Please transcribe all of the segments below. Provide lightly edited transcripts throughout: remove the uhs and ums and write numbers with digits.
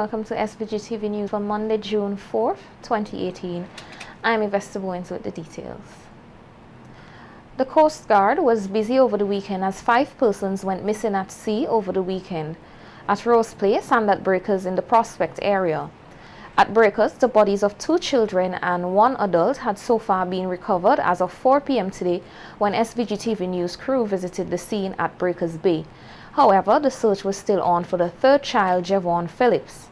welcome to SVG-TV News for Monday, June 4th, 2018. I'm Investor Bowens with the details. The Coast Guard was busy over the weekend as 5 persons went missing at sea over the weekend at Rose Place and at Breakers in the Prospect area. At Breakers, the bodies of 2 children and 1 adult had so far been recovered as of 4 p.m. today when SVG-TV News crew visited the scene at Breakers Bay. However, the search was still on for the 3rd child, Javon Phillips.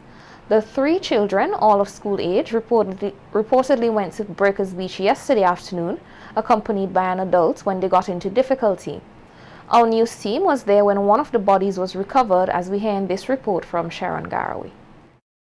The 3 children, all of school age, reportedly went to Breakers Beach yesterday afternoon, accompanied by an adult when they got into difficulty. Our news team was there when one of the bodies was recovered, as we hear in this report from Sharon Garraway.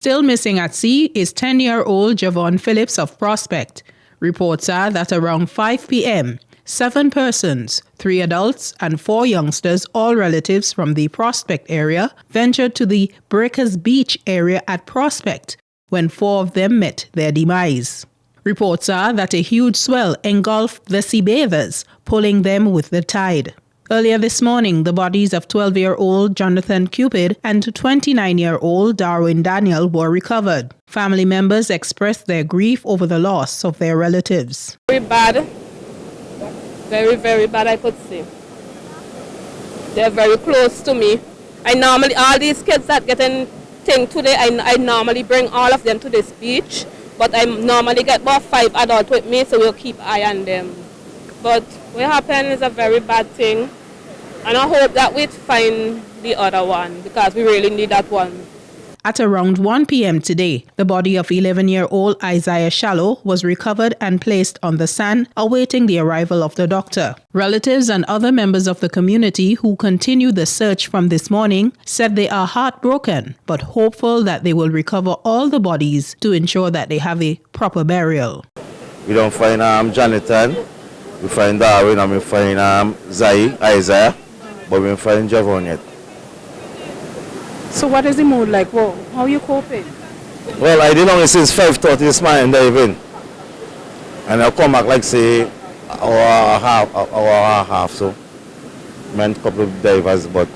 Still missing at sea is 10-year-old Javon Phillips of Prospect. Reports are that around 5 p.m., 7 persons, 3 adults and 4 youngsters, all relatives from the Prospect area, ventured to the Breakers Beach area at Prospect when 4 of them met their demise. Reports are that a huge swell engulfed the sea bathers, pulling them with the tide. Earlier this morning, the bodies of 12-year-old Jonathan Cupid and 29-year-old Darwin Daniel were recovered. Family members expressed their grief over the loss of their relatives. Very bad. Very, very bad, I could say. They're very close to me. All these kids that get in thing today, I normally bring all of them to this beach, but I normally get about 5 adults with me, so we'll keep eye on them. But what happened is a very bad thing, and I hope that we find the other one, because we really need that one. At around 1 p.m. today, the body of 11-year-old Isaiah Shallow was recovered and placed on the sand, awaiting the arrival of the doctor. Relatives and other members of the community who continue the search from this morning said they are heartbroken, but hopeful that they will recover all the bodies to ensure that they have a proper burial. We don't find Jonathan, we find Darwin, and we find Isaiah, but we don't find Javon yet. So what is the mood like? Well, how are you coping? Well, I did only since 5:30 this morning diving. And I'll come back like say hour and a half, so meant a couple of divers, but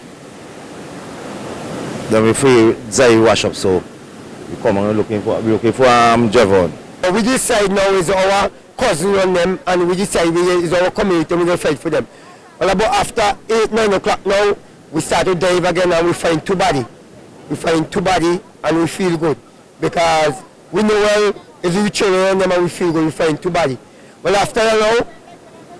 then we free Zai wash up, so we come and looking for Javon. We decide now is our cousin on them, and we decide is our community, we will fight for them. Well, about after 8-9 o'clock now, we start to dive again and we find 2 bodies. We find 2 bodies and we feel good because we know well if we children on them and we feel good, we find 2 bodies. Well, after now,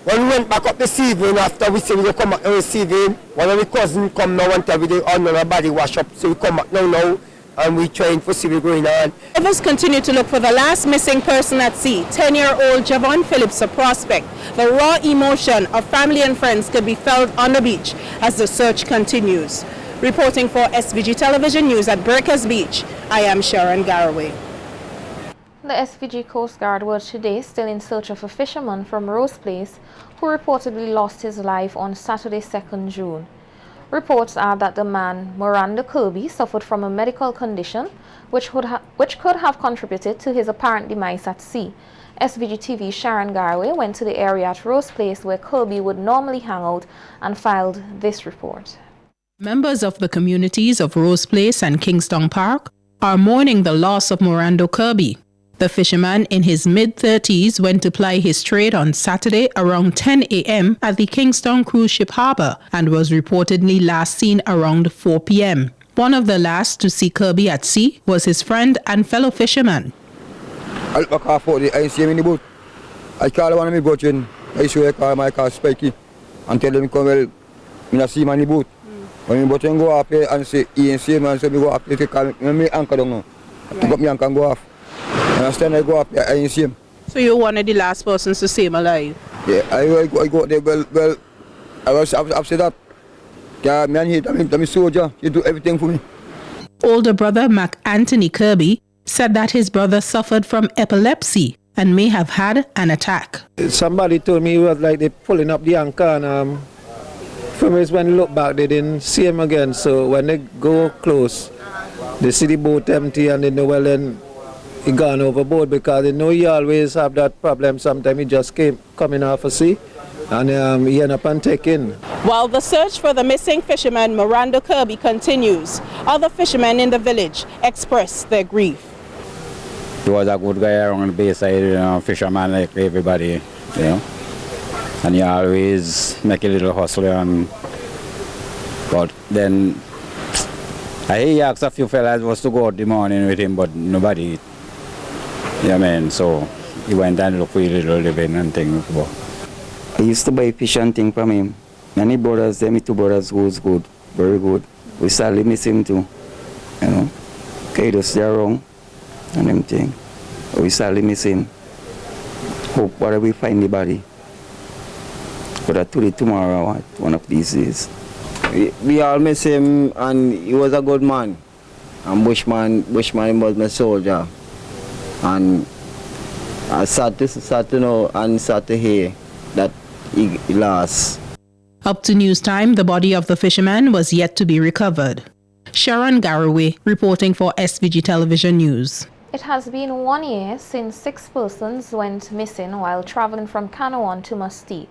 when we went back up this evening, after we say we come back this evening, one of the cousins come now and tell me they another body wash up, so we come back now and we trying to see what's going on. Divers continue to look for the last missing person at sea, 10-year-old Javon Phillips of Prospect. The raw emotion of family and friends could be felt on the beach as the search continues. Reporting for SVG Television News at Breakers Beach, I am Sharon Garraway. The SVG Coast Guard were today still in search of a fisherman from Rose Place who reportedly lost his life on Saturday, 2nd June. Reports are that the man, Miranda Kirby, suffered from a medical condition which could have contributed to his apparent demise at sea. SVG-TV Sharon Garraway went to the area at Rose Place where Kirby would normally hang out and filed this report. Members of the communities of Rose Place and Kingston Park are mourning the loss of Miranda Kirby. The fisherman in his mid-30s went to ply his trade on Saturday around 10 a.m. at the Kingston Cruise Ship Harbour and was reportedly last seen around 4 p.m. One of the last to see Kirby at sea was his friend and fellow fisherman. I look back half 40, I see him in the boat. I call one of my boat in. I show I call my car Spiky and tell him come well, I not see him in the boat. When my boat go up here and say he ain't see him and so me go up here to call me anchor down now. I got me anchor and go off. Understand, I go up there, I ain't see him. So you're one of the last persons to see him alive? Yeah, I go there, well, I was upset that. Yeah, man, I'm a soldier, he do everything for me. Older brother Mac Anthony Kirby said that his brother suffered from epilepsy and may have had an attack. Somebody told me it was like they pulling up the anchor and from when they look back they didn't see him again, so when they go close they see the boat empty and they know well then he gone overboard because they know he always have that problem. Sometimes he just coming off a sea and he ended up and taken. While the search for the missing fisherman Miranda Kirby continues, other fishermen in the village express their grief. He was a good guy around the bayside, fisherman like everybody, and he always make a little hustle. But then he asked a few fellas was to go out the morning with him, but nobody. So he went and looked for a little living and things. I used to buy fish and things from him. And his brothers, them 2 brothers was good, very good. We sadly miss him too, Okay, just there wrong and them thing. We sadly miss him. Hope whether we find the body. But today, tomorrow, one of these days. We all miss him, and he was a good man. And Bushman was my soldier. And I sad to know and sad to hear that he lost. Up to news time, the body of the fisherman was yet to be recovered. Sharon Garraway reporting for SVG Television News. It has been 1 year since 6 persons went missing while traveling from Canouan to Mustique.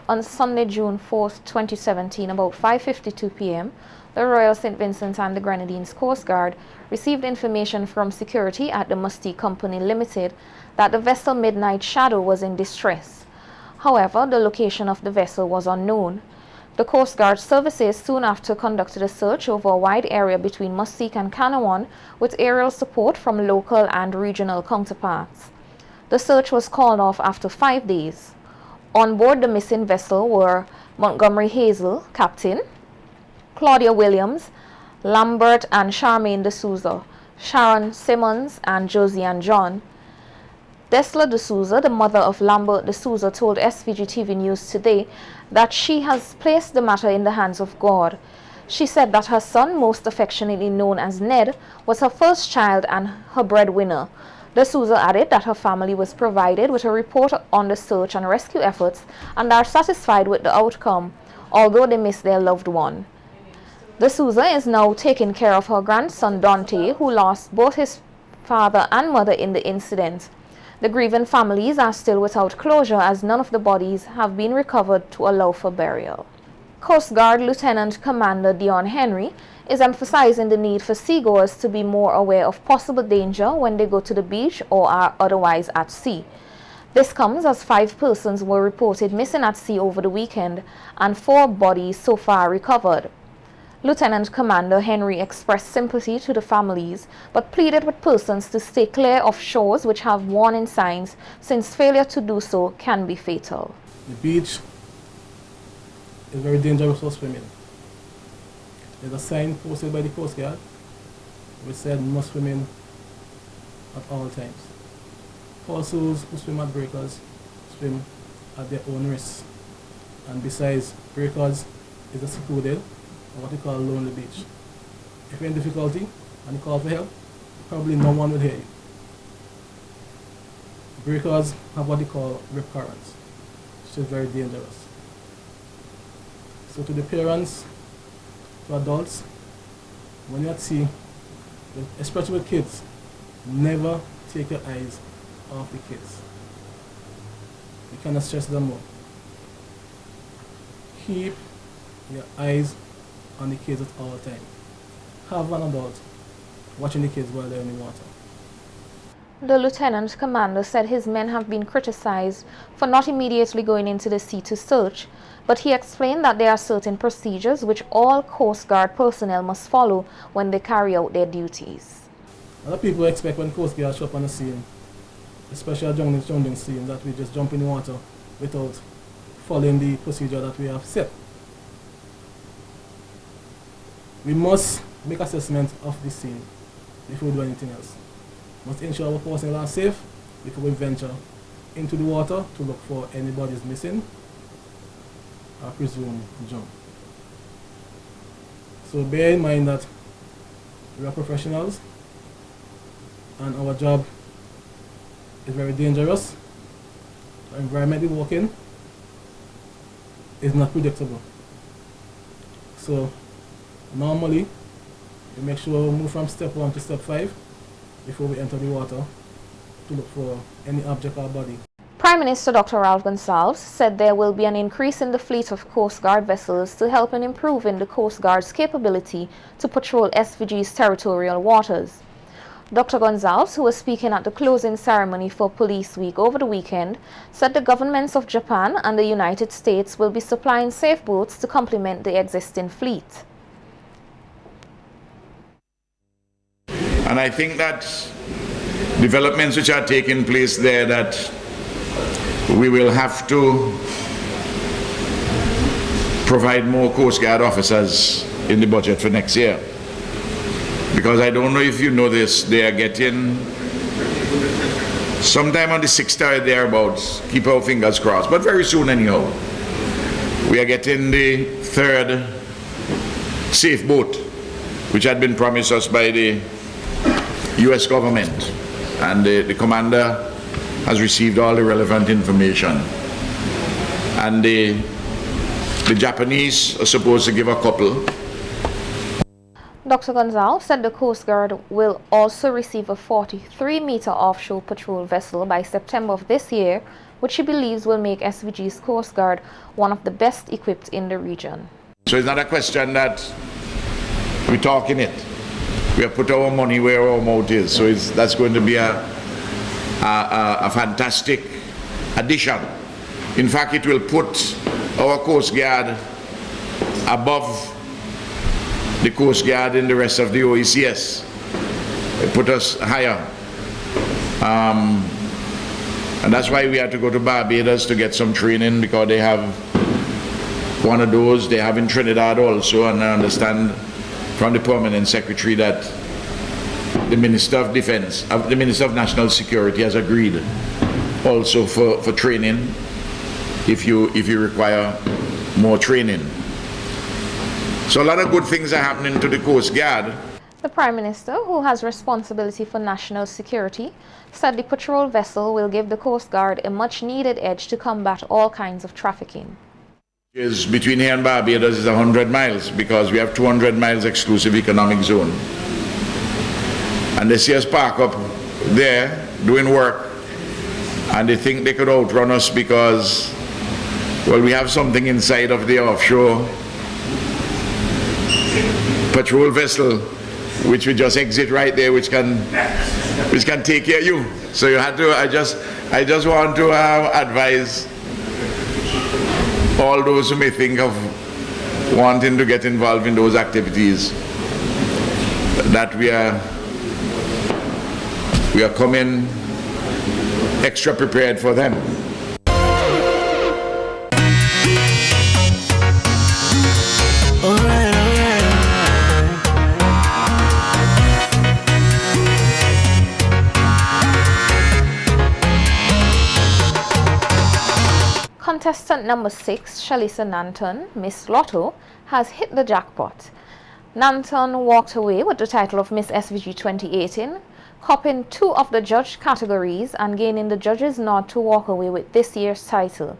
On Sunday, June 4, 2017, about 5:52 p.m., the Royal St. Vincent and the Grenadines Coast Guard received information from security at the Mustique Company Limited that the vessel Midnight Shadow was in distress. However, the location of the vessel was unknown. The Coast Guard services soon after conducted a search over a wide area between Mustique and Canouan with aerial support from local and regional counterparts. The search was called off after 5 days. On board the missing vessel were Montgomery Hazel, captain, Claudia Williams, Lambert and Charmaine D'Souza, Sharon Simmons and Josiane John. Desla D'Souza, the mother of Lambert D'Souza, told SVG-TV News today that she has placed the matter in the hands of God. She said that her son, most affectionately known as Ned, was her first child and her breadwinner. D'Souza added that her family was provided with a report on the search and rescue efforts and are satisfied with the outcome, although they miss their loved one. D'Souza is now taking care of her grandson Dante, who lost both his father and mother in the incident. The grieving families are still without closure as none of the bodies have been recovered to allow for burial. Coast Guard Lieutenant Commander Dion Henry is emphasizing the need for seagoers to be more aware of possible danger when they go to the beach or are otherwise at sea. This comes as 5 persons were reported missing at sea over the weekend and 4 bodies so far recovered. Lieutenant Commander Henry expressed sympathy to the families, but pleaded with persons to stay clear of shores which have warning signs, since failure to do so can be fatal. The beach is very dangerous for swimming. There's a sign posted by the Coast Guard which said must swim in at all times. Persons who swim at breakers swim at their own risk. And besides, breakers is a secluded, or what we call lonely beach. If you're in difficulty and you call for help, probably no one will hear you. Breakers have what they call rip currents, which is very dangerous. So to the parents, to adults, when you're at sea, especially with kids, never take your eyes off the kids. You cannot stress them more. Keep your eyes on the kids at all times. Have an adult watching the kids while they're in the water. The lieutenant commander said his men have been criticized for not immediately going into the sea to search, but he explained that there are certain procedures which all Coast Guard personnel must follow when they carry out their duties. A lot of people expect when Coast Guard show up on the scene, especially at jumping scene, that we just jump in the water without following the procedure that we have set. We must make assessment of the scene before we do anything else. We must ensure our personnel are safe before we venture into the water to look for anybody who's missing or presumed jump. So bear in mind that we are professionals and our job is very dangerous. The environment we work in is not predictable. So normally, we make sure we move from step 1 to step 5 before we enter the water to look for any object or body. Prime Minister Dr. Ralph Gonsalves said there will be an increase in the fleet of Coast Guard vessels to help in improving the Coast Guard's capability to patrol SVG's territorial waters. Dr. Gonsalves, who was speaking at the closing ceremony for Police Week over the weekend, said the governments of Japan and the United States will be supplying safe boats to complement the existing fleet. And I think that developments which are taking place there, that we will have to provide more Coast Guard officers in the budget for next year. Because I don't know if you know this, they are getting sometime on the 6th or thereabouts, keep our fingers crossed, but very soon anyhow, we are getting the 3rd safe boat, which had been promised us by the US government, and the commander has received all the relevant information. And the Japanese are supposed to give a couple. Dr. Gonsalves said the Coast Guard will also receive a 43-meter offshore patrol vessel by September of this year, which he believes will make SVG's Coast Guard one of the best equipped in the region. So it's not a question that we're talking it. We have put our money where our mouth is. So that's going to be a fantastic addition. In fact, it will put our Coast Guard above the Coast Guard in the rest of the OECS. It put us higher. And that's why we had to go to Barbados to get some training, because they have one of those. They have in Trinidad also, and I understand from the permanent secretary that the Minister of Defense, the Minister of National Security has agreed also for training if you require more training. So a lot of good things are happening to the Coast Guard. The Prime Minister, who has responsibility for national security, said the patrol vessel will give the Coast Guard a much-needed edge to combat all kinds of trafficking. Between here and Barbados is 100 miles, because we have 200 miles exclusive economic zone. And they see us park up there doing work, and they think they could outrun us because, well, we have something inside of the offshore patrol vessel, which we just exit right there, which can take care of you. So you had to. I just want to advise all those who may think of wanting to get involved in those activities that we are coming extra prepared for them. Contestant number 6, Shalisa Nanton, Miss Lotto, has hit the jackpot. Nanton walked away with the title of Miss SVG 2018, copping 2 of the judge categories and gaining the judges' nod to walk away with this year's title.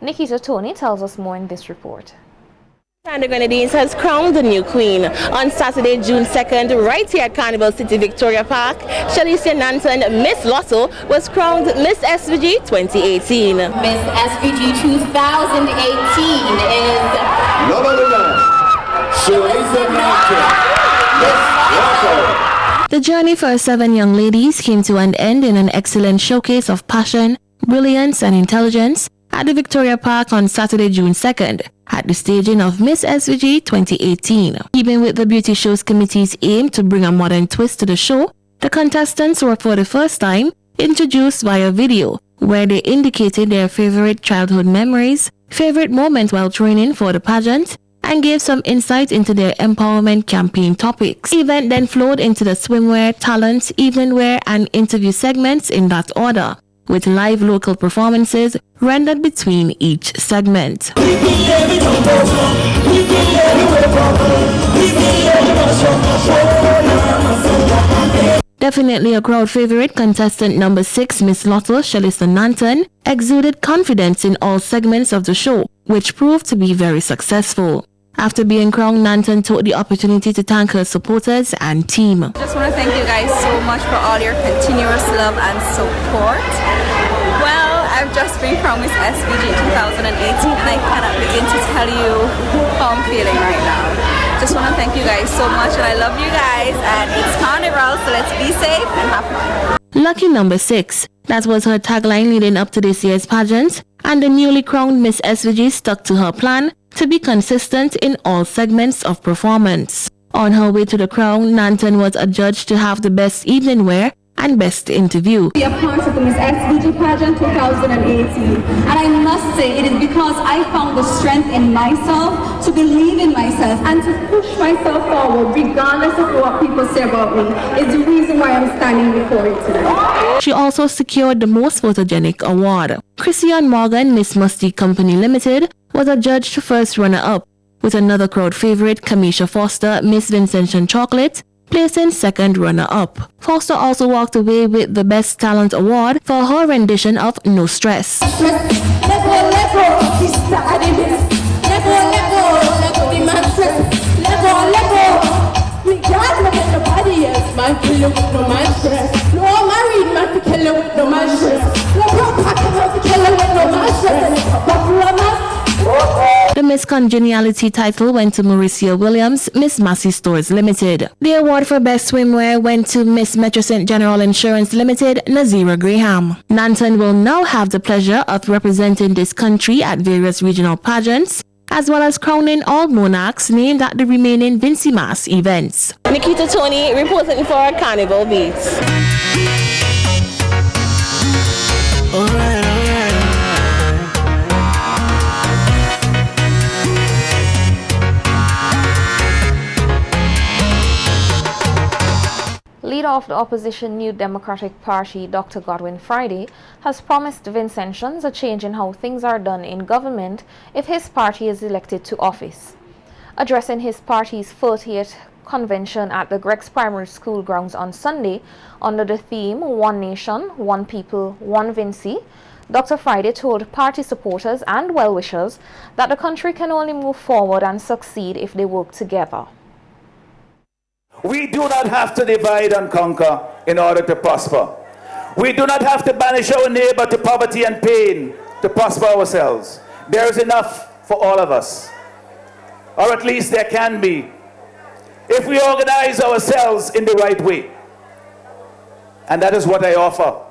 Nikita Tony tells us more in this report. The Grenadines has crowned the new queen. On Saturday, June 2nd, right here at Carnival City, Victoria Park, Shalisa Nanton, Miss Lotto, was crowned Miss SVG 2018. Miss SVG 2018 is none other than Shalisa Nanton, Miss Lotto. The journey for 7 young ladies came to an end in an excellent showcase of passion, brilliance, and intelligence at the Victoria Park on Saturday, June 2nd, at the staging of Miss SVG 2018. Even with the Beauty Shows Committee's aim to bring a modern twist to the show, the contestants were for the first time introduced via video, where they indicated their favorite childhood memories, favorite moment while training for the pageant, and gave some insight into their empowerment campaign topics. The event then flowed into the swimwear, talent, evening wear, and interview segments in that order, with live local performances rendered between each segment. Definitely a crowd favorite, contestant number 6, Miss Lotto, Shalisa Nanton, exuded confidence in all segments of the show, which proved to be very successful. After being crowned, Nanton took the opportunity to thank her supporters and team. I just want to thank you guys so much for all your continuous love and support. Well, I've just been from Miss SVG 2018 and I cannot begin to tell you how I'm feeling right now. Just want to thank you guys so much and I love you guys, and it's Carnival, so let's be safe and have fun. Lucky number 6. That was her tagline leading up to this year's pageant, and the newly crowned Miss SVG stuck to her plan to be consistent in all segments of performance. On her way to the crown, Nanton was adjudged to have the best evening wear and best interview. Be a part of the Miss SVG pageant 2018, and I must say it is because I found the strength in myself to believe in myself and to push myself forward regardless of what people say about me is the reason why I'm standing before you today. She also secured the most photogenic award. Christian Morgan, Miss Musty Company Limited, was adjudged first runner-up, with another crowd favorite, Kamisha Foster, Miss Vincentian Chocolate, placing second runner-up. Foster also walked away with the Best Talent Award for her rendition of No Stress. The Miss Congeniality title went to Mauricia Williams, Miss Massey Stores Limited. The award for Best Swimwear went to Miss Metrocent General Insurance Limited, Nazira Graham. Nanton will now have the pleasure of representing this country at various regional pageants, as well as crowning all monarchs named at the remaining Vincy Mas events. Nikita Tony reporting for Carnival Beats. Leader of the opposition New Democratic Party, Dr. Godwin Friday, has promised Vincentians a change in how things are done in government if his party is elected to office. Addressing his party's 40th convention at the Greg's Primary School grounds on Sunday under the theme One Nation, One People, One Vincy, Dr. Friday told party supporters and well-wishers that the country can only move forward and succeed if they work together. We do not have to divide and conquer in order to prosper. We do not have to banish our neighbor to poverty and pain to prosper ourselves. There is enough for all of us. Or at least there can be, if we organize ourselves in the right way. And that is what I offer.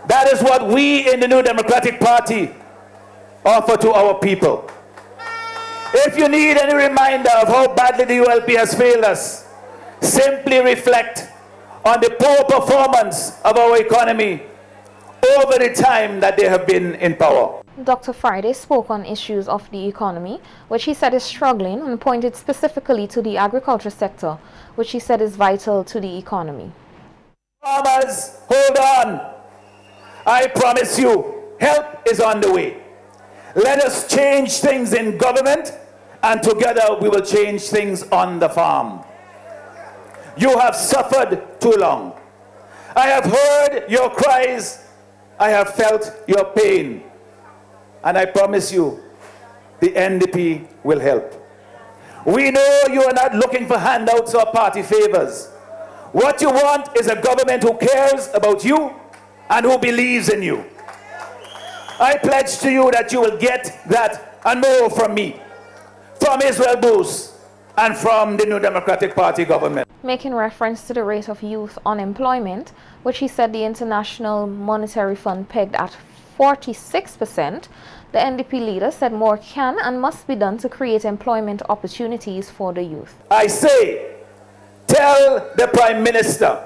That is what we in the New Democratic Party offer to our people. If you need any reminder of how badly the ULP has failed us, simply reflect on the poor performance of our economy over the time that they have been in power. Dr. Friday spoke on issues of the economy, which he said is struggling, and pointed specifically to the agriculture sector, which he said is vital to the economy. Farmers, hold on. I promise you, help is on the way. Let us change things in government, and together we will change things on the farm. You have suffered too long. I have heard your cries. I have felt your pain. And I promise you, the NDP will help. We know you are not looking for handouts or party favors. What you want is a government who cares about you and who believes in you. I pledge to you that you will get that and more from me, from Israel Booth, and from the New Democratic Party government. Making reference to the rate of youth unemployment, which he said the International Monetary Fund pegged at 46%, the NDP leader said more can and must be done to create employment opportunities for the youth. I say, tell the Prime Minister,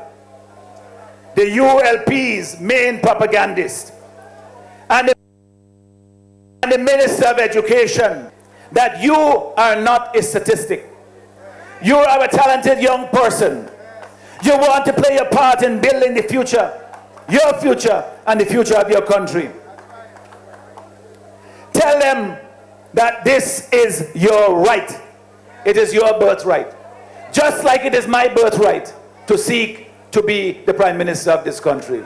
the ULP's main propagandist, and the Minister of Education, that you are not a statistic. You are a talented young person. You want to play a part in building the future, your future, and the future of your country. Tell them that this is your right. It is your birthright. Just like it is my birthright to seek to be the Prime Minister of this country.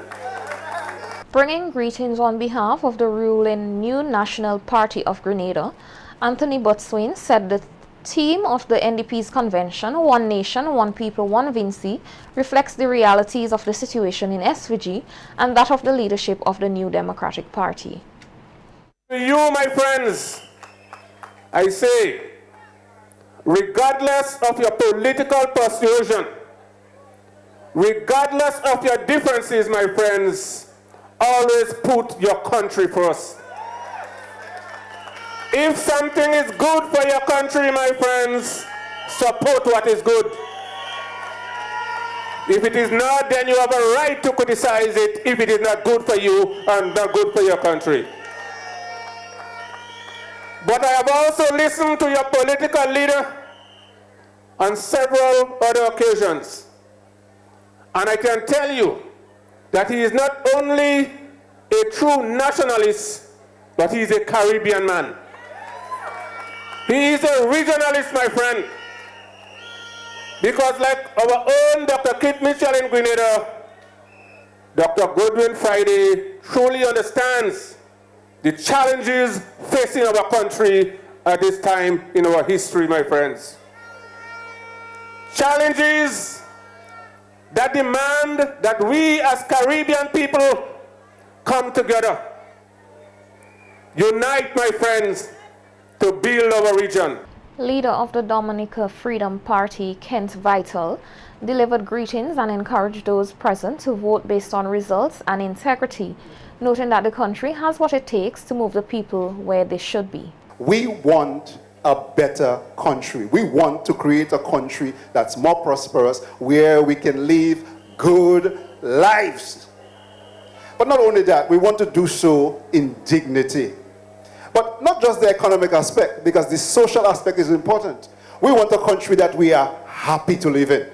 Bringing greetings on behalf of the ruling New National Party of Grenada, Anthony Botswin said the theme of the NDP's convention, One Nation, One People, One Vinci, reflects the realities of the situation in SVG and that of the leadership of the New Democratic Party. To you, my friends, I say, regardless of your political persuasion, regardless of your differences, my friends, always put your country first. If something is good for your country, my friends, support what is good. If it is not, then you have a right to criticize it if it is not good for you and not good for your country. But I have also listened to your political leader on several other occasions. And I can tell you that he is not only a true nationalist, but he is a Caribbean man. He is a regionalist, my friend. Because like our own Dr. Kit Mitchell in Grenada, Dr. Godwin Friday truly understands the challenges facing our country at this time in our history, my friends. Challenges that demand that we as Caribbean people come together, unite, my friends, to build our region. Leader of the Dominica Freedom Party, Kent Vital, delivered greetings and encouraged those present to vote based on results and integrity, noting that the country has what it takes to move the people where they should be. We want a better country. We want to create a country that's more prosperous, where we can live good lives. But not only that, we want to do so in dignity. But not just the economic aspect, because the social aspect is important. We want a country that we are happy to live in.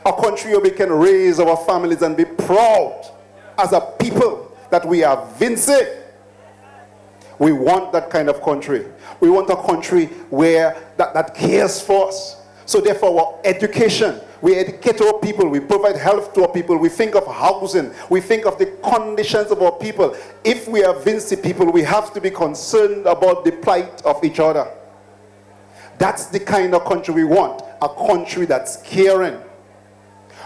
A country where we can raise our families and be proud as a people that we are Vinci. We want that kind of country. We want a country where that cares for us. So therefore, our education, we educate our people, we provide health to our people, we think of housing, we think of the conditions of our people. If we are Vinci people, we have to be concerned about the plight of each other. That's the kind of country we want, a country that's caring.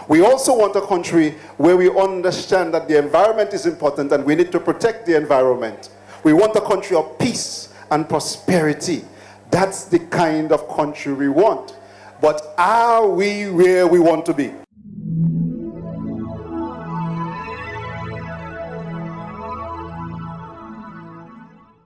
We also want a country where we understand that the environment is important and we need to protect the environment. We want a country of peace and prosperity. That's the kind of country we want. But are we where we want to be?